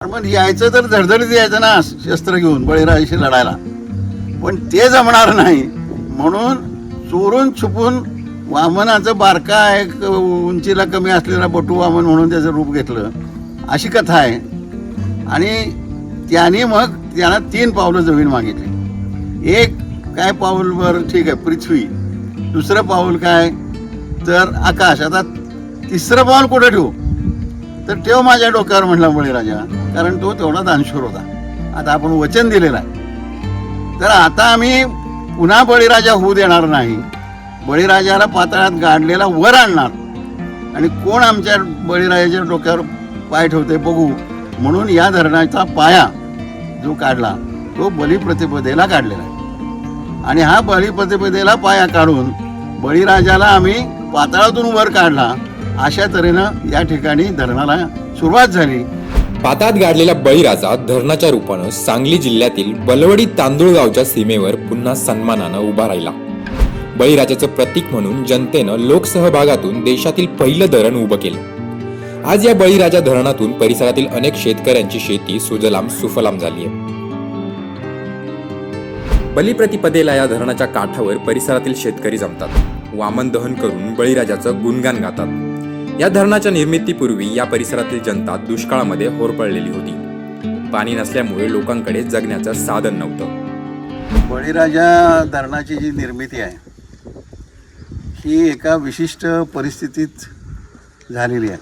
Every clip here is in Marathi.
पण यायचं तर धडधडीत यायचं ना, शस्त्र घेऊन बळीराजाशी लढायला. पण ते जमणार नाही म्हणून चोरून छुपून वामनाचं बारका एक उंचीला कमी असलेला बटू वामन म्हणून त्याचं रूप घेतलं, अशी कथा आहे. आणि त्याने मग त्यांना 3 पावलं जमीन मागितली. एक काय पाऊलवर ठीक आहे पृथ्वी, दुसरं पाऊल काय तर आकाश. आता तिसरं पाऊल कुठं ठेवू तर ठेव माझ्या डोक्यावर म्हटला बळीराजा, कारण तो तेवढा दानशूर होता. आता आपण वचन दिलेलं आहे, तर आता आम्ही पुन्हा बळीराजा होऊ देणार नाही. बळीराजाला पाताळात गाडलेला वर आणणार आणि कोण आमच्या बळीराजाच्या डोक्यावर पाय ठेवते बघू म्हणून या धरणाचा पाया जो काढला तो बलिप्रतिपदेला काढलेला आहे. आणि हा बलिप्रतिपदेला पाया काढून बळीराजाला आम्ही पाताळातून वर काढला. अशा तऱ्हेनं या ठिकाणी धरणाला सुरुवात झाली. पाताळात गाडलेला बळीराजा धरणाच्या रूपानं सांगली जिल्ह्यातील बलवडी तांदूळगावच्या सीमेवर पुन्हा सन्मानानं उभा राहिला. बळीराजाचं प्रतीक म्हणून जनतेनं लोकसहभागातून देशातील पहिलं धरण उभं केलं. आज या बळीराजा धरणातून परिसरातील अनेक शेतकऱ्यांची शेती सुजलाम सुफलाम झाली आहे. बलिप्रतिपदेला या धरणाच्या काठावर परिसरातील शेतकरी जमतात. वामन दहन करून बळीराजाचं गुणगान गातात. या धरणाच्या निर्मितीपूर्वी या परिसरातील जनता दुष्काळामध्ये होरपळलेली होती. पाणी नसल्यामुळे लोकांकडे जगण्याचं साधन नव्हतं. बळीराजा धरणाची जी निर्मिती आहे ही एका विशिष्ट परिस्थितीत झालेली आहे.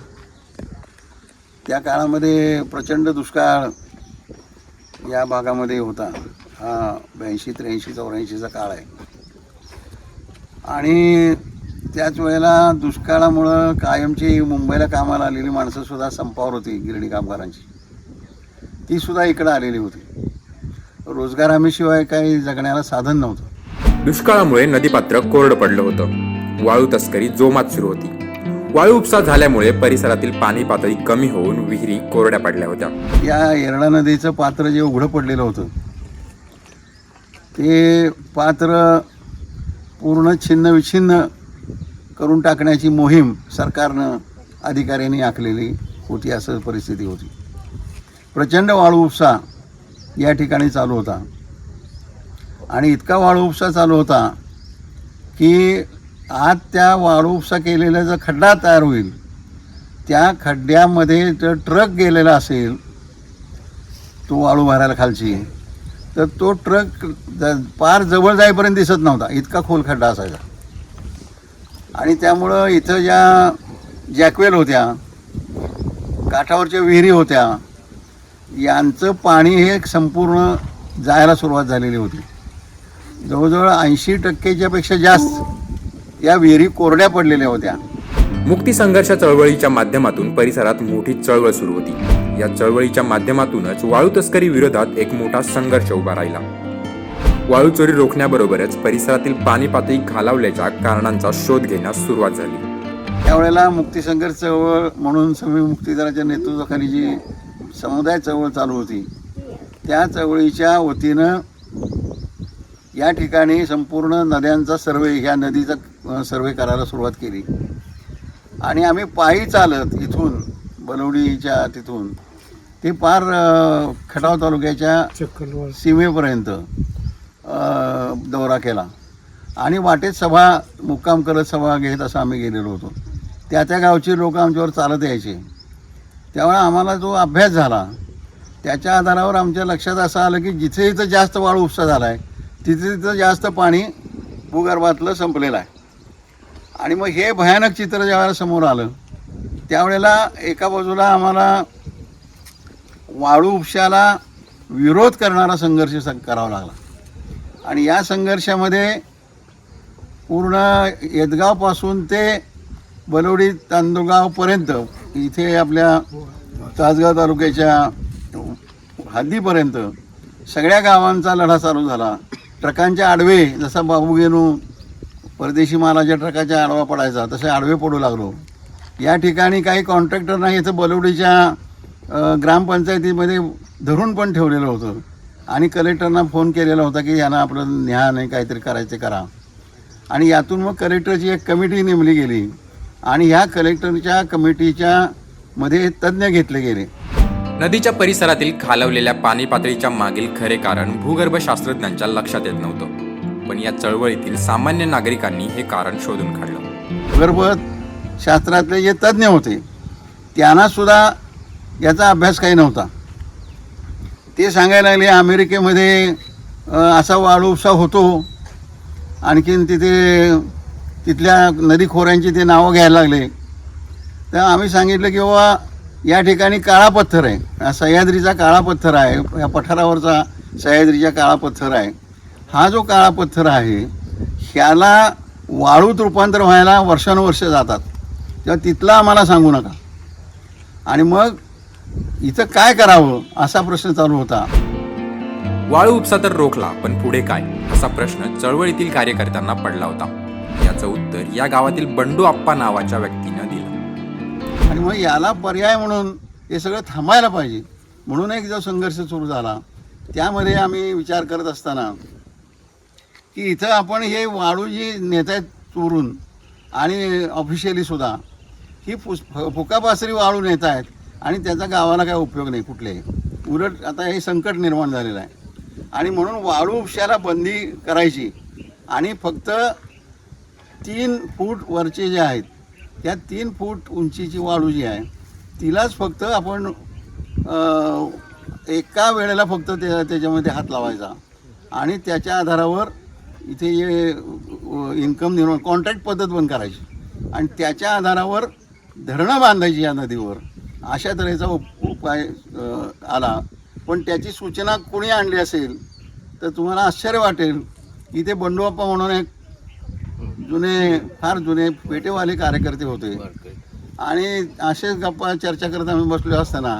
त्या काळामध्ये प्रचंड दुष्काळ या भागामध्ये होता. हा 82, 83, 84चा काळ आहे. आणि त्याच वेळेला दुष्काळामुळं कायमची मुंबईला कामाला आलेली माणसंसुद्धा संपावर होती. गिरणी कामगारांची तीसुद्धा इकडं आलेली होती. रोजगार हमीशिवाय काही जगण्याला साधन नव्हतं. दुष्काळामुळे नदीपात्र कोरडं पडलं होतं. वाळू तस्करी जोमात सुरू होती. वाळू उपसा झाल्यामुळे परिसरातील पाणी पातळी कमी होऊन विहिरी कोरड्या पडल्या होत्या. या येरळा नदीचं पात्र जे उघडं पडलेलं होतं ते पात्र पूर्ण छिन्न विछिन्न करून टाकण्याची मोहीम सरकारनं अधिकाऱ्यांनी आखलेली होती. असं परिस्थिती होती. प्रचंड वाळू उपसा या ठिकाणी चालू होता. आणि इतका वाळू उपसा चालू होता की आज त्या वाळू उपसा केलेला जो खड्डा तयार होईल त्या खड्ड्यामध्ये जर ट्रक गेलेला असेल तो वाळू भरायला खालची, तर तो ट्रक पार जवळ जाईपर्यंत दिसत नव्हता, इतका खोल खड्डा असायचा. आणि त्यामुळं इथं ज्या जॅकवेल होत्या, काठावरच्या विहिरी होत्या, यांचं पाणी हे संपूर्ण जायला सुरुवात झालेली होती. जवळजवळ 80%च्या पेक्षा जास्त या विहिरी कोरड्या पडलेल्या होत्या. मुक्ती संघर्ष चळवळीच्या माध्यमातून परिसरात मोठी चळवळ सुरू होती. या चळवळीच्या माध्यमातूनच वाळू तस्करी विरोधात एक मोठा संघर्ष उभा राहिला. वाळू चोरी रोखण्याबरोबरच परिसरातील पाणी पातळी खालावल्याच्या कारणांचा शोध घेण्यास सुरुवात झाली. त्यावेळेला मुक्ती संघर्ष चळवळ म्हणून समी मुक्तीदाराच्या नेतृत्वाखाली जी समुदाय चळवळ चालू होती त्या चळवळीच्या वतीनं या ठिकाणी संपूर्ण नद्यांचा सर्वे, ह्या नदीचा सर्वे करायला सुरुवात केली. आणि आम्ही पायी चालत इथून बलवडीच्या तिथून ते पार खटाव तालुक्याच्या सीमेपर्यंत दौरा केला. आणि वाटेत सभा मुक्काम करत सभा घेत असं आम्ही गेलेलो होतो. त्या गावची लोक आमच्यावर चालत यायचे. त्यामुळे आम्हाला जो अभ्यास झाला त्याच्या आधारावर आमच्या लक्षात असं आलं की जिथे इथं जास्त वाळू उपसा झाला आहे तिथे तिथं जास्त पाणी भूगर्भातलं संपलेलं आहे. आणि मग हे भयानक चित्र ज्यावेळेला समोर आलं त्यावेळेला एका बाजूला आम्हाला वाळू उपशाला विरोध करणारा संघर्ष करावा लागला. आणि या संघर्षामध्ये पूर्ण येदगावपासून ते बलवडी तांदूळगावपर्यंत इथे आपल्या तासगाव तालुक्याच्या हद्दीपर्यंत सगळ्या गावांचा लढा चालू झाला. ट्रकांचे आडवे, जसा बाबूगेनू परदेशी मालाच्या ट्रकाच्या आडवा पडायचा तसे आडवे पडू लागलो. या ठिकाणी काही कॉन्ट्रॅक्टर नाही, इथं बलवडीच्या ग्रामपंचायतीमध्ये धरून पण ठेवलेलं होतं. आणि कलेक्टरना फोन केलेला होता की यांना आपलं न्याय नाही काहीतरी करायचं करा. आणि यातून मग कलेक्टरची एक कमिटी नेमली गेली आणि ह्या कलेक्टरच्या कमिटीच्या मध्ये तज्ज्ञ घेतले गेले. नदीच्या परिसरातील खालवलेल्या पाणी पातळीच्या मागील खरे कारण भूगर्भशास्त्रज्ञांच्या लक्षात येत नव्हतं, पण या चळवळीतील सामान्य नागरिकांनी हे कारण शोधून काढलं. भूगर्भ शास्त्रातले जे तज्ज्ञ होते त्यांना सुद्धा याचा अभ्यास काही नव्हता. ते सांगायला लागले अमेरिकेमध्ये असा वाळू उपसा होतो, आणखीन तिथल्या नदीखोऱ्यांची ते नावं घ्यायला लागले. तर आम्ही सांगितलं की बाबा या ठिकाणी काळा पत्थर आहे, सह्याद्रीचा काळा पत्थर आहे, या पठारावरचा सह्याद्रीचा काळा पत्थर आहे. हा जो काळा पत्थर आहे ह्याला वाळूत रूपांतर व्हायला वर्षानुवर्ष जातात, तेव्हा तिथला आम्हाला सांगू नका. आणि मग इथं काय करावं असा प्रश्न चालू होता. वाळू उपसा तर रोखला, पण पुढे काय असा प्रश्न चळवळीतील कार्यकर्त्यांना पडला होता. याचं उत्तर या गावातील बंडू आप्पा नावाच्या व्यक्तीनं दिलं. आणि मग याला पर्याय म्हणून हे सगळं थांबायला पाहिजे म्हणून एक जो संघर्ष सुरू झाला त्यामध्ये आम्ही विचार करत असताना की इथं आपण हे वाळू जी नेत आहेत चोरून आणि ऑफिशियली सुद्धा ही फुकापासरी वाळू नेत आहेत आणि त्याचा गावाला काय उपयोग नाही कुठलेही. उलट आता हे संकट निर्माण झालेलं आहे आणि म्हणून वाळू उपशाला बंदी करायची आणि फक्त 3 फूट वरचे जे आहेत त्या 3 फूट उंचीची वाळू जी आहे तिलाच फक्त आपण एका वेळेला फक्त त्याच्यामध्ये हात लावायचा आणि त्याच्या आधारावर इथे जे इन्कम निर्माण कॉन्ट्रॅक्ट पद्धत बंद करायची आणि त्याच्या आधारावर धरणं बांधायची या नदीवर. अशा तऱ्हेचा उपाय आला. पण त्याची सूचना कोणी आणली असेल तर तुम्हाला आश्चर्य वाटेल की ते बंडूअप्पा म्हणून एक फार जुने पेटेवाले कार्यकर्ते होते. आणि असेच गप्पा चर्चा करत आम्ही बसलो असताना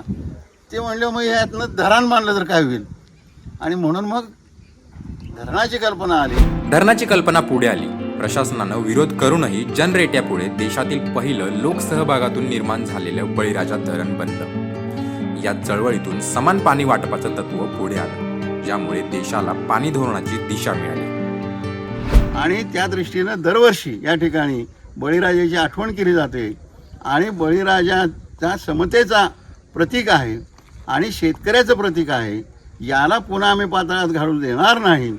ते म्हणले मग ह्यातनं धरण बांधलं तर काय होईल. आणि म्हणून मग धरणाची कल्पना आली. धरणाची कल्पना पुढे आली. प्रशासनानं विरोध करूनही जनरेट्यापुढे देशातील पहिलं लोकसहभागातून निर्माण झालेलं बळीराजा धरण बनलं. या चळवळीतून समान पाणी वाटपाचं तत्व पुढे आलं, ज्यामुळे देशाला पाणी धोरणाची दिशा मिळाली. आणि त्या दृष्टीनं दरवर्षी या ठिकाणी बळीराजाची आठवण केली जाते आणि बळीराजाचा समतेचा प्रतीक आहे आणि शेतकऱ्याचं प्रतीक आहे. याला पुन्हा आम्ही पातळात घालू देणार नाही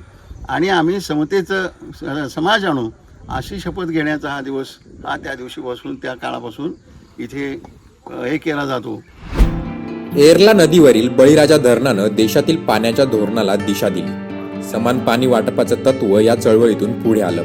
आणि आम्ही समतेचं समाज आणू अशी शपथ घेण्याचा हा दिवस त्या दिवशीपासून त्या काळापासून इथे हे केला जातो. एरला नदीवरील बळीराजा धरणानं देशातील पाण्याच्या धोरणाला दिशा दिली. समान पाणी वाटपाचं तत्व या चळवळीतून पुढे आलं.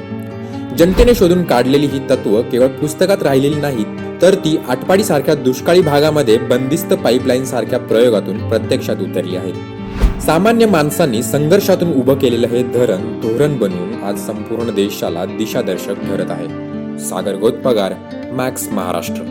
जनतेने शोधून काढलेली ही तत्व केवळ पुस्तकात राहिलेली नाहीत, तर ती आटपाडी सारख्या दुष्काळी भागामध्ये बंदिस्त पाईपलाईन सारख्या प्रयोगातून प्रत्यक्षात उतरली आहेत. सामान्य माणसांनी संघर्षातून उभं केलेलं हे धोरण बनवून आज संपूर्ण देशाला दिशादर्शक ठरत आहे. सागर गोतपगार, मॅक्स महाराष्ट्र.